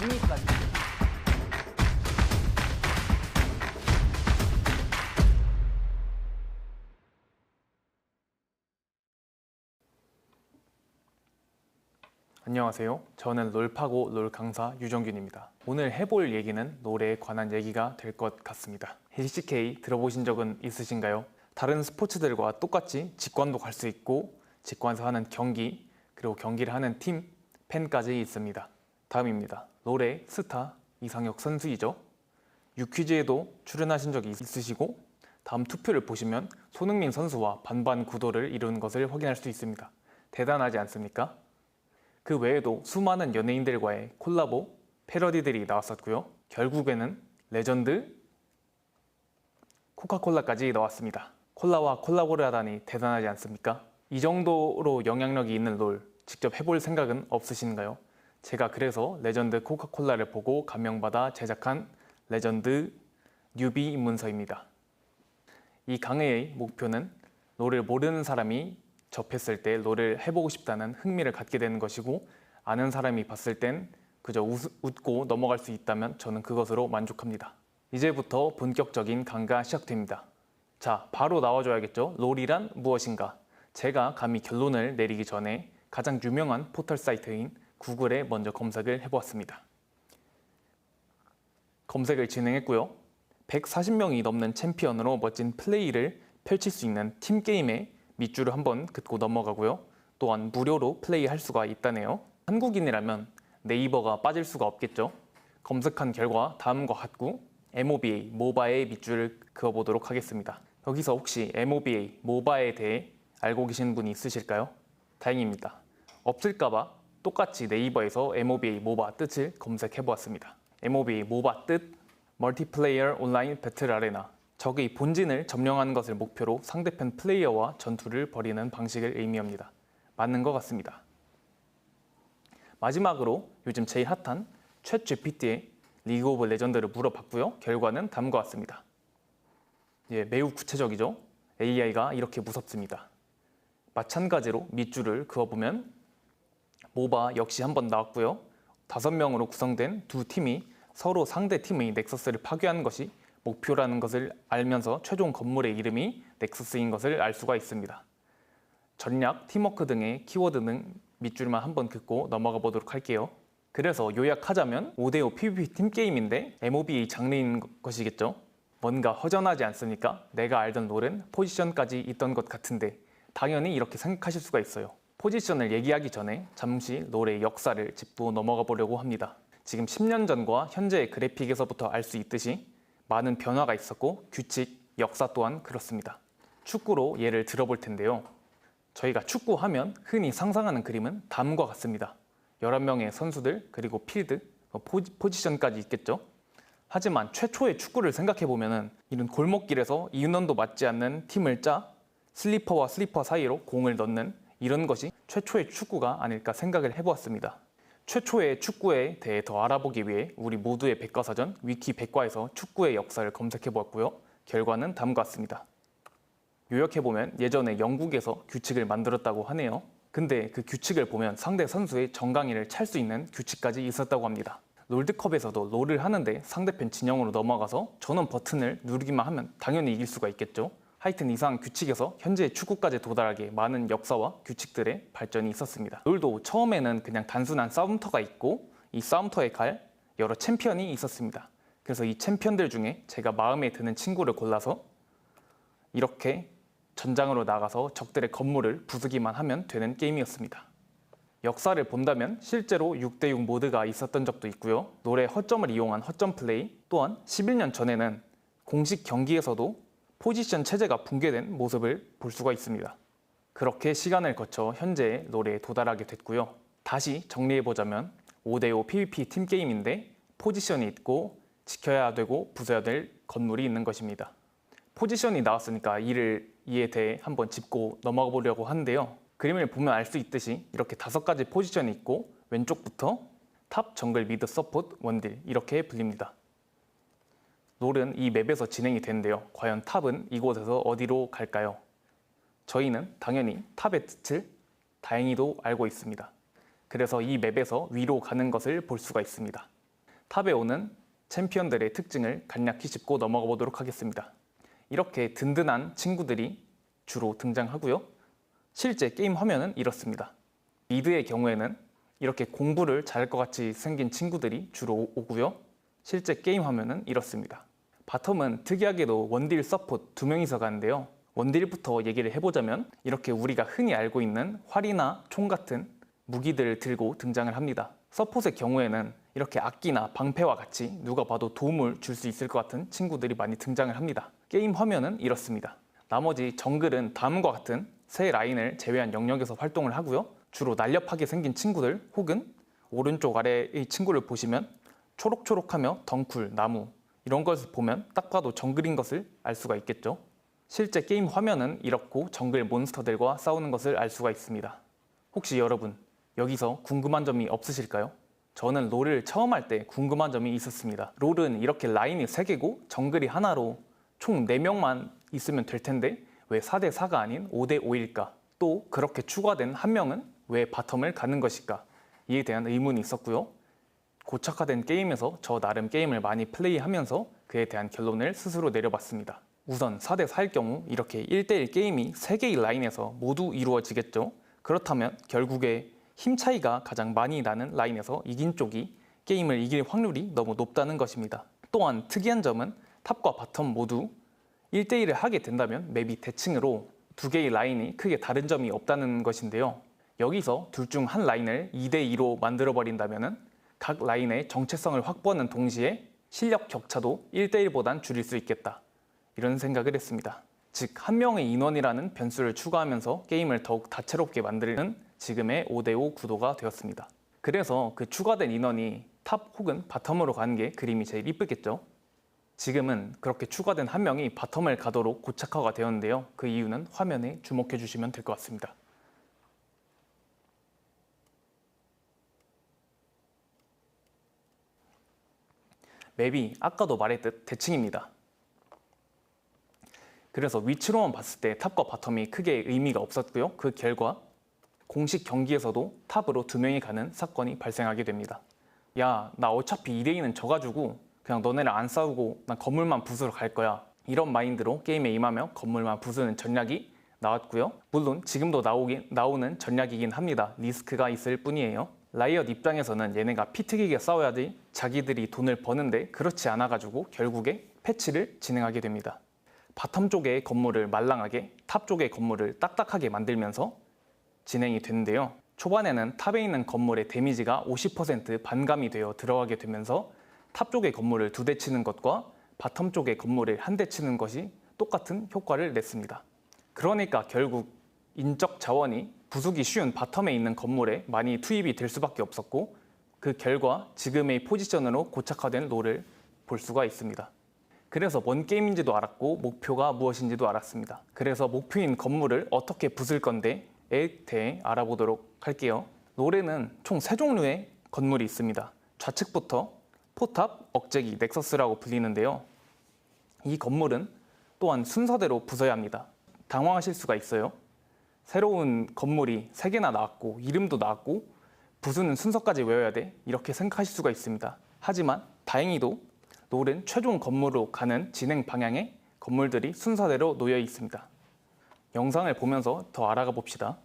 중위까지. 안녕하세요. 저는 롤파고 롤 강사 유정균입니다. 오늘 해볼 얘기는 롤에 관한 얘기가 될 것 같습니다. LCK 들어보신 적은 있으신가요? 다른 스포츠들과 똑같이 직관도 갈 수 있고 직관에서 하는 경기, 그리고 경기를 하는 팀, 팬까지 있습니다. 다음입니다. 롤의 스타 이상혁 선수이죠. 유퀴즈에도 출연하신 적이 있으시고 다음 투표를 보시면 손흥민 선수와 반반 구도를 이룬 것을 확인할 수 있습니다. 대단하지 않습니까? 그 외에도 수많은 연예인들과의 콜라보, 패러디들이 나왔었고요. 결국에는 레전드 코카콜라까지 나왔습니다. 콜라와 콜라보를 하다니 대단하지 않습니까? 이 정도로 영향력이 있는 롤 직접 해볼 생각은 없으신가요? 제가 그래서 레전드 코카콜라를 보고 감명받아 제작한 레전드 뉴비 입문서입니다. 이 강의의 목표는 롤을 모르는 사람이 접했을 때 롤을 해보고 싶다는 흥미를 갖게 되는 것이고, 아는 사람이 봤을 땐 그저 웃고 넘어갈 수 있다면 저는 그것으로 만족합니다. 이제부터 본격적인 강의가 시작됩니다. 자, 바로 나와줘야겠죠? 롤이란 무엇인가? 제가 감히 결론을 내리기 전에 가장 유명한 포털 사이트인 구글에 먼저 검색을 해보았습니다. 검색을 진행했고요. 140명이 넘는 챔피언으로 멋진 플레이를 펼칠 수 있는 팀게임의 밑줄을 한번 긋고 넘어가고요. 또한 무료로 플레이할 수가 있다네요. 한국인이라면 네이버가 빠질 수가 없겠죠. 검색한 결과 다음과 같고 MOBA, 모바의 밑줄을 그어보도록 하겠습니다. 여기서 혹시 MOBA, 모바에 대해 알고 계신 분이 있으실까요? 다행입니다. 없을까봐 똑같이 네이버에서 MOBA, 모바 뜻을 검색해보았습니다. MOBA, 모바 뜻, 멀티플레이어 온라인 배틀 아레나. 적의 본진을 점령하는 것을 목표로 상대편 플레이어와 전투를 벌이는 방식을 의미합니다. 맞는 것 같습니다. 마지막으로 요즘 제일 핫한 챗GPT의 리그 오브 레전드를 물어봤고요. 결과는 다음과 같습니다. 매우 구체적이죠? AI가 이렇게 무섭습니다. 마찬가지로 밑줄을 그어보면 모바 역시 한번 나왔고요. 5명으로 구성된 두 팀이 서로 상대 팀의 넥서스를 파괴하는 것이 목표라는 것을 알면서 최종 건물의 이름이 넥서스인 것을 알 수가 있습니다. 전략, 팀워크 등의 키워드는 밑줄만 한번 긋고 넘어가 보도록 할게요. 그래서 요약하자면 5대5 PVP 팀게임인데 MOBA 장르인 것이겠죠. 뭔가 허전하지 않습니까? 내가 알던 롤은 포지션까지 있던 것 같은데 당연히 이렇게 생각하실 수가 있어요. 포지션을 얘기하기 전에 잠시 롤의 역사를 짚고 넘어가 보려고 합니다. 지금 10년 전과 현재의 그래픽에서부터 알 수 있듯이 많은 변화가 있었고 규칙, 역사 또한 그렇습니다. 축구로 예를 들어볼 텐데요. 저희가 축구하면 흔히 상상하는 그림은 다음과 같습니다. 11명의 선수들, 그리고 필드, 포지션까지 있겠죠. 하지만 최초의 축구를 생각해보면 이런 골목길에서 인원도 맞지 않는 팀을 짜 슬리퍼와 슬리퍼 사이로 공을 넣는 이런 것이 최초의 축구가 아닐까 생각을 해보았습니다. 최초의 축구에 대해 더 알아보기 위해 우리 모두의 백과사전 위키 백과에서 축구의 역사를 검색해보았고요. 결과는 다음과 같습니다. 요약해보면 예전에 영국에서 규칙을 만들었다고 하네요. 근데 그 규칙을 보면 상대 선수의 정강이를 찰 수 있는 규칙까지 있었다고 합니다. 롤드컵에서도 롤을 하는데 상대편 진영으로 넘어가서 전원 버튼을 누르기만 하면 당연히 이길 수가 있겠죠. 하여튼 이상 규칙에서 현재의 축구까지 도달하게 많은 역사와 규칙들의 발전이 있었습니다. 롤도 처음에는 그냥 단순한 싸움터가 있고 이 싸움터에 갈 여러 챔피언이 있었습니다. 그래서 이 챔피언들 중에 제가 마음에 드는 친구를 골라서 이렇게 전장으로 나가서 적들의 건물을 부수기만 하면 되는 게임이었습니다. 역사를 본다면 실제로 6대6 모드가 있었던 적도 있고요. 롤의 허점을 이용한 허점 플레이, 또한 11년 전에는 공식 경기에서도 포지션 체제가 붕괴된 모습을 볼 수가 있습니다. 그렇게 시간을 거쳐 현재의 롤에 도달하게 됐고요. 다시 정리해보자면 5대5 PVP 팀게임인데 포지션이 있고 지켜야 되고 부숴야 될 건물이 있는 것입니다. 포지션이 나왔으니까 이에 대해 한번 짚고 넘어가 보려고 하는데요. 그림을 보면 알 수 있듯이 이렇게 5가지 포지션이 있고 왼쪽부터 탑, 정글, 미드, 서포트, 원딜 이렇게 불립니다. 롤은 이 맵에서 진행이 되는데요. 과연 탑은 이곳에서 어디로 갈까요? 저희는 당연히 탑의 뜻을 다행히도 알고 있습니다. 그래서 이 맵에서 위로 가는 것을 볼 수가 있습니다. 탑에 오는 챔피언들의 특징을 간략히 짚고 넘어가 보도록 하겠습니다. 이렇게 든든한 친구들이 주로 등장하고요. 실제 게임 화면은 이렇습니다. 미드의 경우에는 이렇게 공부를 잘할 것 같이 생긴 친구들이 주로 오고요. 실제 게임 화면은 이렇습니다. 바텀은 특이하게도 원딜 서포트 2명이서 가는데요. 원딜부터 얘기를 해보자면 이렇게 우리가 흔히 알고 있는 활이나 총 같은 무기들을 들고 등장을 합니다. 서폿의 경우에는 이렇게 악기나 방패와 같이 누가 봐도 도움을 줄 수 있을 것 같은 친구들이 많이 등장을 합니다. 게임 화면은 이렇습니다. 나머지 정글은 다음과 같은 세 라인을 제외한 영역에서 활동을 하고요. 주로 날렵하게 생긴 친구들 혹은 오른쪽 아래의 친구를 보시면 초록초록하며 덩쿨, 나무 이런 것을 보면 딱 봐도 정글인 것을 알 수가 있겠죠. 실제 게임 화면은 이렇고 정글 몬스터들과 싸우는 것을 알 수가 있습니다. 혹시 여러분 여기서 궁금한 점이 없으실까요? 저는 롤을 처음 할 때 궁금한 점이 있었습니다. 롤은 이렇게 라인이 3개고 정글이 하나로 총 4명만 있으면 될 텐데 왜 4대 4가 아닌 5대 5일까? 또 그렇게 추가된 한 명은 왜 바텀을 가는 것일까? 이에 대한 의문이 있었고요. 고착화된 게임에서 저 나름 게임을 많이 플레이하면서 그에 대한 결론을 스스로 내려봤습니다. 우선 4대 4일 경우 이렇게 1대1 게임이 3개의 라인에서 모두 이루어지겠죠. 그렇다면 결국에 힘 차이가 가장 많이 나는 라인에서 이긴 쪽이 게임을 이길 확률이 너무 높다는 것입니다. 또한 특이한 점은 탑과 바텀 모두 1대1을 하게 된다면 맵이 대칭으로 2개의 라인이 크게 다른 점이 없다는 것인데요. 여기서 둘 중 한 라인을 2대2로 만들어버린다면 각 라인의 정체성을 확보하는 동시에 실력 격차도 1대1보단 줄일 수 있겠다. 이런 생각을 했습니다. 즉, 한 명의 인원이라는 변수를 추가하면서 게임을 더욱 다채롭게 만드는 지금의 5대5 구도가 되었습니다. 그래서 그 추가된 인원이 탑 혹은 바텀으로 가는 게 그림이 제일 이쁘겠죠. 지금은 그렇게 추가된 한 명이 바텀을 가도록 고착화가 되었는데요. 그 이유는 화면에 주목해 주시면 될 것 같습니다. 맵이 아까도 말했듯 대칭입니다. 그래서 위치로만 봤을 때 탑과 바텀이 크게 의미가 없었고요. 그 결과 공식 경기에서도 탑으로 2명이 가는 사건이 발생하게 됩니다. 야, 나 어차피 2대2는 져가지고 그냥 너네를 안 싸우고 난 건물만 부수러 갈 거야. 이런 마인드로 게임에 임하며 건물만 부수는 전략이 나왔고요. 물론 지금도 나오는 전략이긴 합니다. 리스크가 있을 뿐이에요. 라이엇 입장에서는 얘네가 피튀기게 싸워야지 자기들이 돈을 버는데 그렇지 않아가지고 결국에 패치를 진행하게 됩니다. 바텀 쪽의 건물을 말랑하게, 탑 쪽의 건물을 딱딱하게 만들면서 진행이 되는데요. 초반에는 탑에 있는 건물의 데미지가 50% 반감이 되어 들어가게 되면서 탑 쪽의 건물을 2대 치는 것과 바텀 쪽의 건물을 1대 치는 것이 똑같은 효과를 냈습니다. 그러니까 결국 인적 자원이 부수기 쉬운 바텀에 있는 건물에 많이 투입이 될 수밖에 없었고 그 결과 지금의 포지션으로 고착화된 롤을 볼 수가 있습니다. 그래서 뭔 게임인지도 알았고 목표가 무엇인지도 알았습니다. 그래서 목표인 건물을 어떻게 부술 건데에 대해 알아보도록 할게요. 롤에는 총 3종류의 건물이 있습니다. 좌측부터 포탑, 억제기, 넥서스라고 불리는데요. 이 건물은 또한 순서대로 부숴야 합니다. 당황하실 수가 있어요. 새로운 건물이 3개나 나왔고 이름도 나왔고 부수는 순서까지 외워야 돼? 이렇게 생각하실 수가 있습니다. 하지만 다행히도 롤은 최종 건물로 가는 진행 방향의 건물들이 순서대로 놓여 있습니다. 영상을 보면서 더 알아가 봅시다.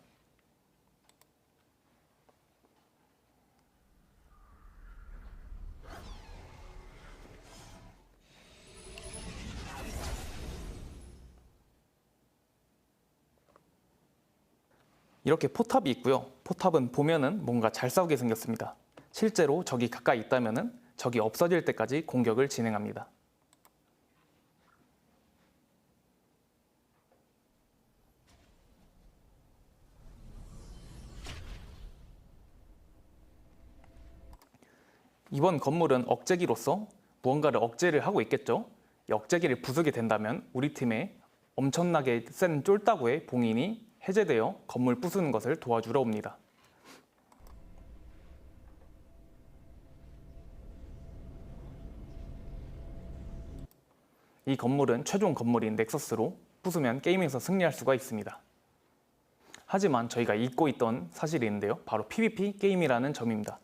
이렇게 포탑이 있고요. 포탑은 보면은 뭔가 잘 싸우게 생겼습니다. 실제로 적이 가까이 있다면은 적이 없어질 때까지 공격을 진행합니다. 이번 건물은 억제기로서 무언가를 억제를 하고 있겠죠. 이 억제기를 부수게 된다면 우리 팀에 엄청나게 센 쫄따구의 봉인이 해제되어 건물 부수는 것을 도와주러 옵니다. 이 건물은 최종 건물인 넥서스로 부수면 게임에서 승리할 수가 있습니다. 하지만 저희가 잊고 있던 사실이 있는데요. 바로 PVP 게임이라는 점입니다.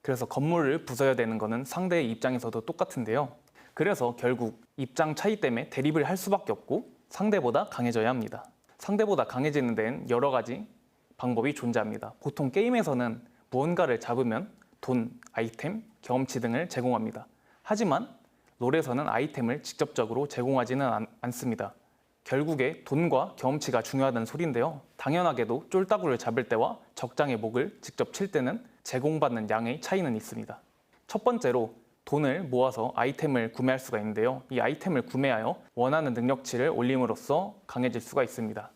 그래서 건물을 부숴야 되는 거는 상대의 입장에서도 똑같은데요. 그래서 결국 입장 차이 때문에 대립을 할 수밖에 없고 상대보다 강해져야 합니다. 상대보다 강해지는 데는 여러 가지 방법이 존재합니다. 보통 게임에서는 무언가를 잡으면 돈, 아이템, 경험치 등을 제공합니다. 하지만 롤에서는 아이템을 직접적으로 제공하지는 않습니다. 결국에 돈과 경험치가 중요하다는 소리인데요. 당연하게도 쫄따구를 잡을 때와 적장의 목을 직접 칠 때는 제공받는 양의 차이는 있습니다. 첫 번째로 돈을 모아서 아이템을 구매할 수가 있는데요. 이 아이템을 구매하여 원하는 능력치를 올림으로써 강해질 수가 있습니다.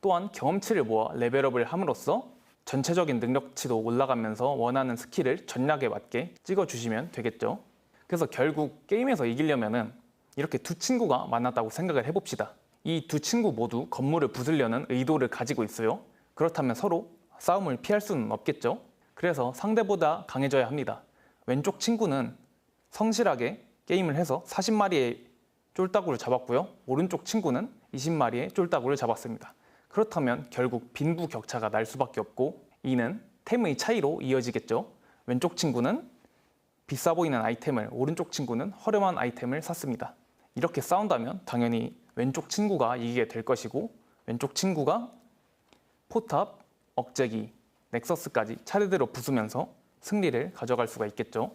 또한 경험치를 모아 레벨업을 함으로써 전체적인 능력치도 올라가면서 원하는 스킬을 전략에 맞게 찍어주시면 되겠죠. 그래서 결국 게임에서 이기려면 이렇게 두 친구가 만났다고 생각을 해봅시다. 이 두 친구 모두 건물을 부수려는 의도를 가지고 있어요. 그렇다면 서로 싸움을 피할 수는 없겠죠. 그래서 상대보다 강해져야 합니다. 왼쪽 친구는 성실하게 게임을 해서 40마리의 쫄따구를 잡았고요. 오른쪽 친구는 20마리의 쫄따구를 잡았습니다. 그렇다면 결국 빈부격차가 날 수밖에 없고 이는 템의 차이로 이어지겠죠. 왼쪽 친구는 비싸 보이는 아이템을, 오른쪽 친구는 허름한 아이템을 샀습니다. 이렇게 싸운다면 당연히 왼쪽 친구가 이기게 될 것이고 왼쪽 친구가 포탑, 억제기, 넥서스까지 차례대로 부수면서 승리를 가져갈 수가 있겠죠.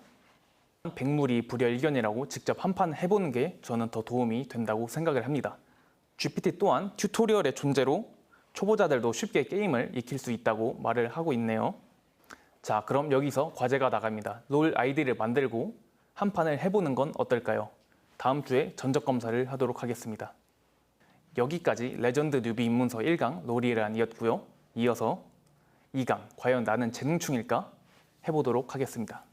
백물이 불여일견이라고 직접 한판 해보는 게 저는 더 도움이 된다고 생각을 합니다. GPT 또한 튜토리얼의 존재로 초보자들도 쉽게 게임을 익힐 수 있다고 말을 하고 있네요. 자, 그럼 여기서 과제가 나갑니다. 롤 아이디를 만들고 한 판을 해보는 건 어떨까요? 다음 주에 전적 검사를 하도록 하겠습니다. 여기까지 레전드 뉴비 입문서 1강 롤이란이었고요. 이어서 2강 과연 나는 재능충일까? 해보도록 하겠습니다.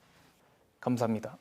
감사합니다.